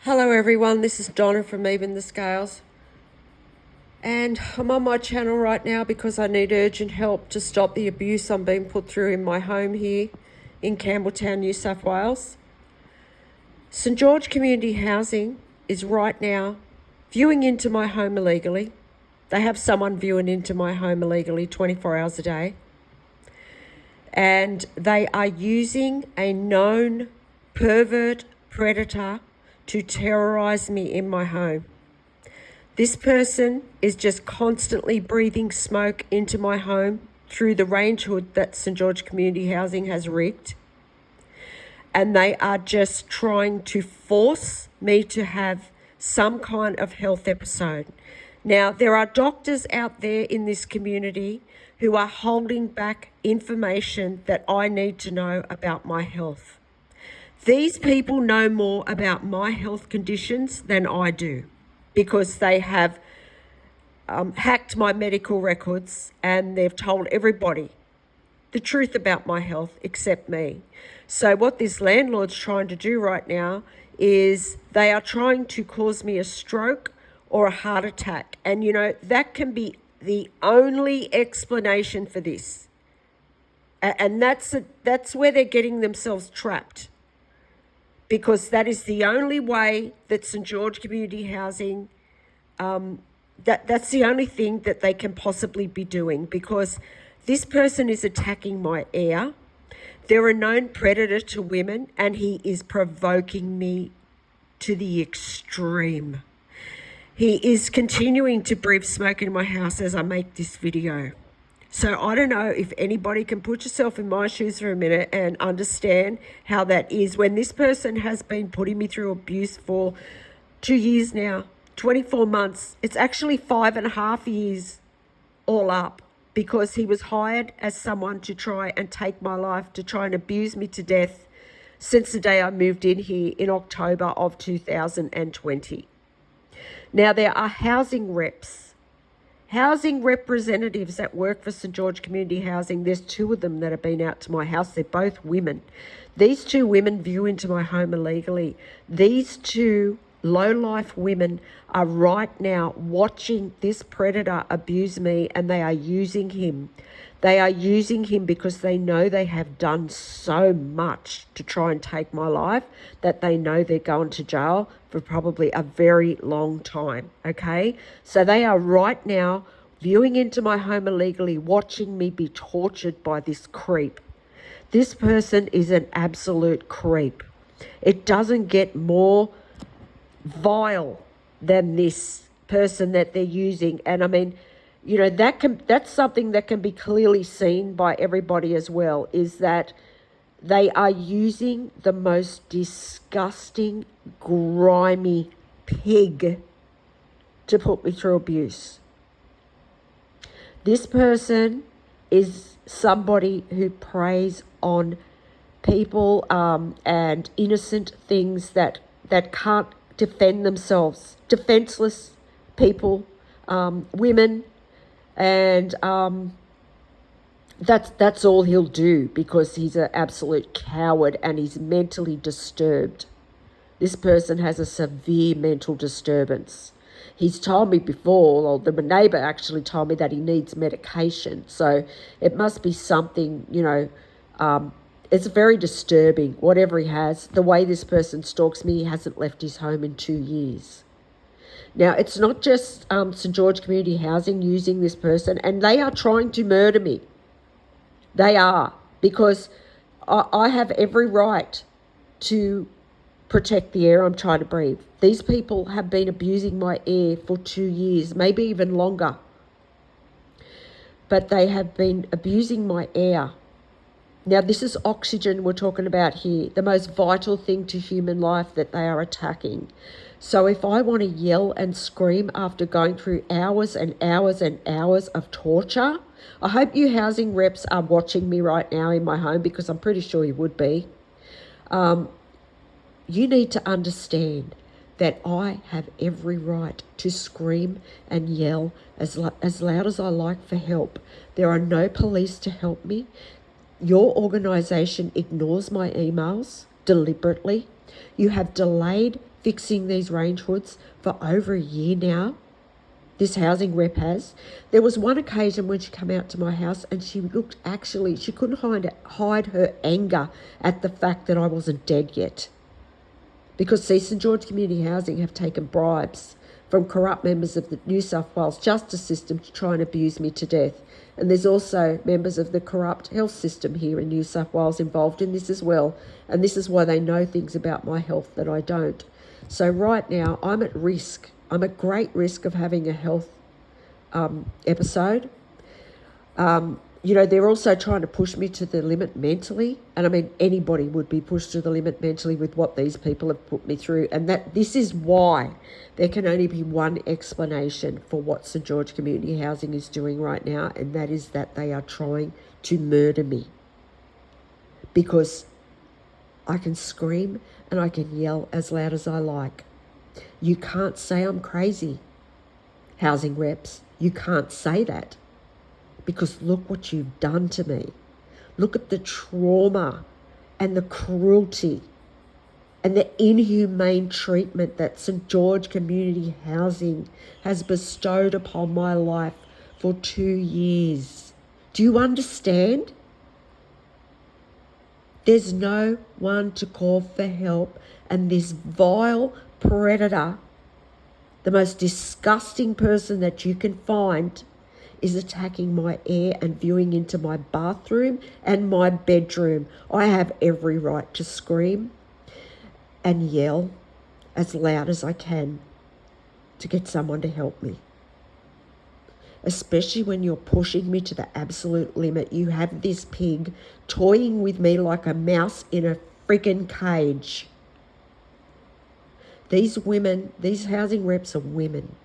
Hello everyone, this is Donna from Even the Scales, and I'm on my channel right now because I need urgent help to stop the abuse I'm being put through in my home here in Campbelltown, New South Wales. St George Community Housing is right now viewing into my home illegally. They have someone viewing into my home illegally 24 hours a day, and they are using a known pervert predator to terrorize me in my home. This person is just constantly breathing smoke into my home through the range hood that St George Community Housing has rigged. And they are just trying to force me to have some kind of health episode. Now, there are doctors out there in this community who are holding back information that I need to know about my health. These people know more about my health conditions than I do because they have hacked my medical records and they've told everybody the truth about my health except me. So what this landlord's trying to do right now is they are trying to cause me a stroke or a heart attack. And, you know, that can be the only explanation for this. And that's where they're getting themselves trapped, because that is the only way that St George Community Housing, that's the only thing that they can possibly be doing, because this person is attacking my air. They're a known predator to women, and he is provoking me to the extreme. He is continuing to breathe smoke in my house as I make this video. So I don't know if anybody can put yourself in my shoes for a minute and understand how that is when this person has been putting me through abuse for 2 years now, 24 months. It's actually 5.5 years all up, because he was hired as someone to try and take my life, to try and abuse me to death since the day I moved in here in October of 2020. Now, there are housing representatives that work for St George Community Housing. There's 2 of them that have been out to my house. They're both women. These 2 women view into my home illegally. These 2 low-life women are right now watching this predator abuse me, and they are using him. They are using him because they know they have done so much to try and take my life that they know they're going to jail for probably a very long time, okay? So they are right now viewing into my home illegally, watching me be tortured by this creep. This person is an absolute creep. It doesn't get more vile than this person that they're using. And I mean, you know, that's something that can be clearly seen by everybody as well, is that they are using the most disgusting, grimy pig to put me through abuse. This person is somebody who preys on people and innocent things that can't defend themselves, defenseless people, women, and that's all he'll do, because he's an absolute coward and he's mentally disturbed. This person has a severe mental disturbance. He's told me before, or the neighbour actually told me, that he needs medication. So it must be something, you know, it's very disturbing, whatever he has. The way this person stalks me, he hasn't left his home in 2 years. Now, it's not just St George Community Housing using this person, and they are trying to murder me. They are, because I have every right to protect the air I'm trying to breathe. These people have been abusing my air for 2 years, maybe even longer. But they have been abusing my air. Now, this is oxygen we're talking about here, the most vital thing to human life that they are attacking. So if I want to yell and scream after going through hours and hours and hours of torture, I hope you housing reps are watching me right now in my home, because I'm pretty sure you would be. You need to understand that I have every right to scream and yell as loud as I like for help. There are no police to help me. Your organisation ignores my emails deliberately. You have delayed fixing these range hoods for over a year now. This housing rep has. There was one occasion when she came out to my house and she couldn't hide her anger at the fact that I wasn't dead yet. Because St George Community Housing have taken bribes from corrupt members of the New South Wales justice system to try and abuse me to death. And there's also members of the corrupt health system here in New South Wales involved in this as well. And this is why they know things about my health that I don't. So right now, I'm at risk. I'm at great risk of having a health episode. They're also trying to push me to the limit mentally. And I mean, anybody would be pushed to the limit mentally with what these people have put me through. And this is why there can only be one explanation for what St George Community Housing is doing right now. And that is that they are trying to murder me. Because I can scream and I can yell as loud as I like. You can't say I'm crazy, housing reps. You can't say that. Because look what you've done to me. Look at the trauma and the cruelty and the inhumane treatment that St George Community Housing has bestowed upon my life for 2 years. Do you understand? There's no one to call for help, and this vile predator, the most disgusting person that you can find, is attacking my air and viewing into my bathroom and my bedroom. I have every right to scream and yell as loud as I can to get someone to help me. Especially when you're pushing me to the absolute limit. You have this pig toying with me like a mouse in a freaking cage. These housing reps are women.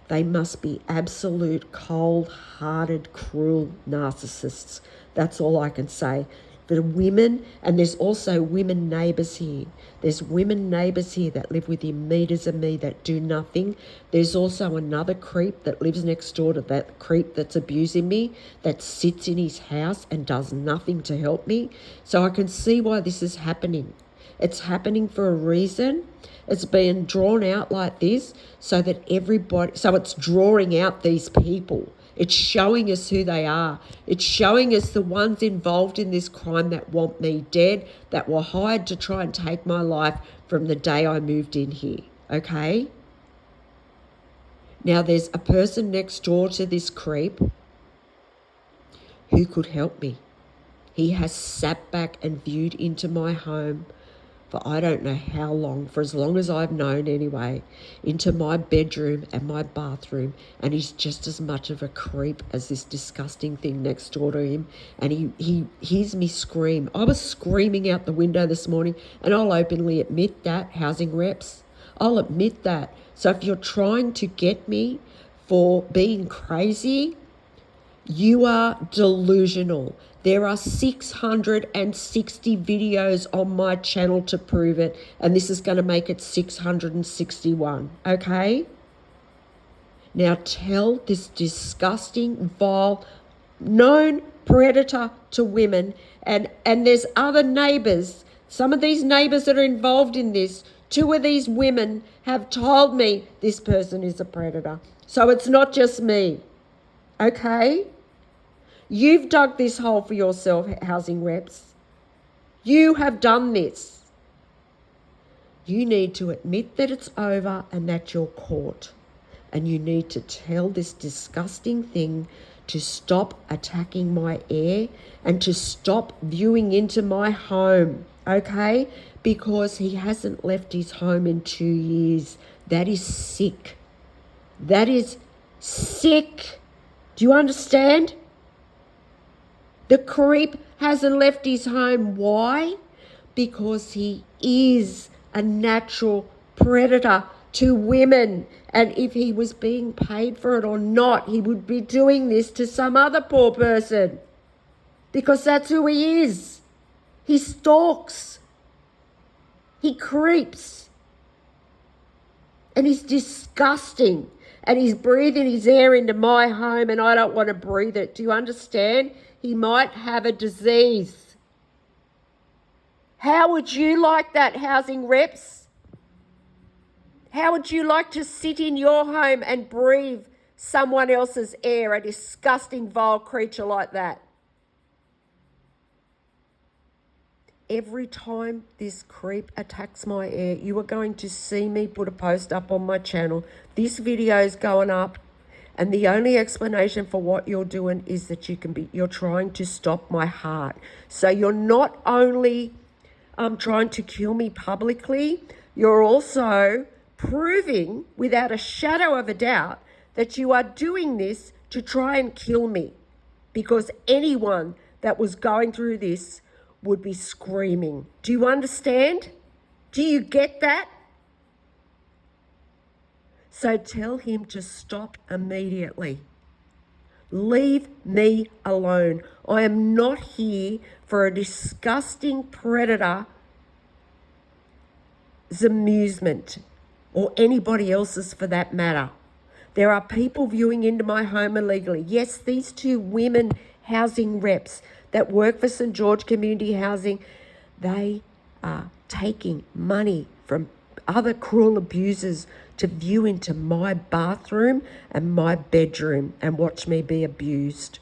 They must be absolute cold-hearted, cruel narcissists. That's all I can say. The women, and there's also women neighbours here. There's women neighbours here that live within metres of me that do nothing. There's also another creep that lives next door to that creep that's abusing me, that sits in his house and does nothing to help me. So I can see why this is happening. It's happening for a reason. It's being drawn out like this so it's drawing out these people. It's showing us who they are. It's showing us the ones involved in this crime that want me dead, that were hired to try and take my life from the day I moved in here, okay? Now, there's a person next door to this creep who could help me. He has sat back and viewed into my home for I don't know how long, for as long as I've known anyway, into my bedroom and my bathroom, and he's just as much of a creep as this disgusting thing next door to him, and he hears me scream. I was screaming out the window this morning, and I'll openly admit that, housing reps. I'll admit that. So if you're trying to get me for being crazy, you are delusional. There are 660 videos on my channel to prove it, and this is going to make it 661, okay? Now tell this disgusting, vile, known predator to women, and there's other neighbours, some of these neighbours that are involved in this, 2 of these women have told me this person is a predator. So it's not just me, okay? You've dug this hole for yourself, housing reps. You have done this. You need to admit that it's over and that you're caught. And you need to tell this disgusting thing to stop attacking my air and to stop viewing into my home, okay? Because he hasn't left his home in 2 years. That is sick. That is sick. Do you understand? The creep hasn't left his home. Why? Because he is a natural predator to women. And if he was being paid for it or not, he would be doing this to some other poor person. Because that's who he is. He stalks. He creeps. And he's disgusting. And he's breathing his air into my home and I don't want to breathe it. Do you understand? He might have a disease. How would you like that, housing reps? How would you like to sit in your home and breathe someone else's air, a disgusting, vile creature like that? Every time this creep attacks my air, you are going to see me put a post up on my channel. This video is going up, and the only explanation for what you're doing is that you're trying to stop my heart. So you're not only trying to kill me publicly, you're also proving without a shadow of a doubt that you are doing this to try and kill me, because anyone that was going through this would be screaming. Do you understand? Do you get that? So tell him to stop immediately. Leave me alone. I am not here for a disgusting predator's amusement, or anybody else's for that matter. There are people viewing into my home illegally. Yes, these two women housing reps that work for St. George Community Housing, they are taking money from other cruel abusers to view into my bathroom and my bedroom and watch me be abused.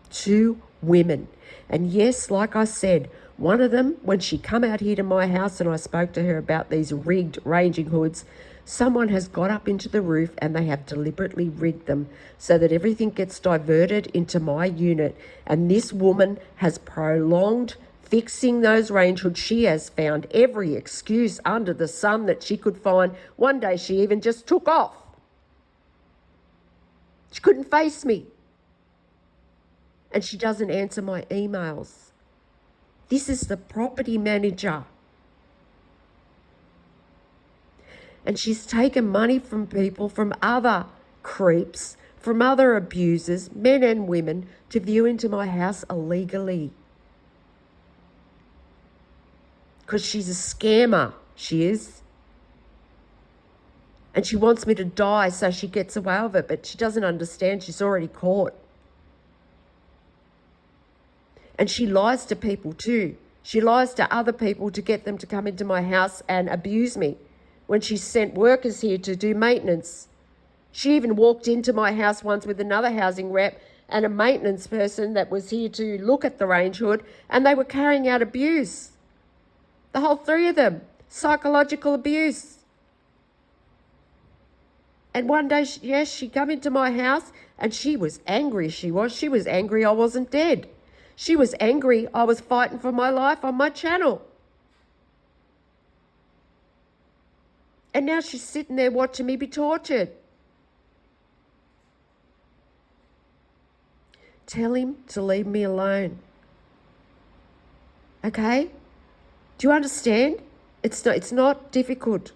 Two women. And yes, like I said, one of them, when she come out here to my house and I spoke to her about these rigged ranging hoods, someone has got up into the roof and they have deliberately rigged them so that everything gets diverted into my unit. And this woman has prolonged fixing those range hoods. She has found every excuse under the sun that she could find. One day she even just took off. She couldn't face me. And she doesn't answer my emails. This is the property manager. And she's taken money from people, from other creeps, from other abusers, men and women, to view into my house illegally. Because she's a scammer, she is. And she wants me to die so she gets away with it, but she doesn't understand she's already caught. And she lies to people too. She lies to other people to get them to come into my house and abuse me. When she sent workers here to do maintenance. She even walked into my house once with another housing rep and a maintenance person that was here to look at the range hood, and they were carrying out abuse. The whole three of them, psychological abuse. And one day, she come into my house and she was angry, she was angry I wasn't dead. She was angry I was fighting for my life on my channel. And now she's sitting there watching me be tortured. Tell him to leave me alone. Okay? Do you understand? It's not difficult.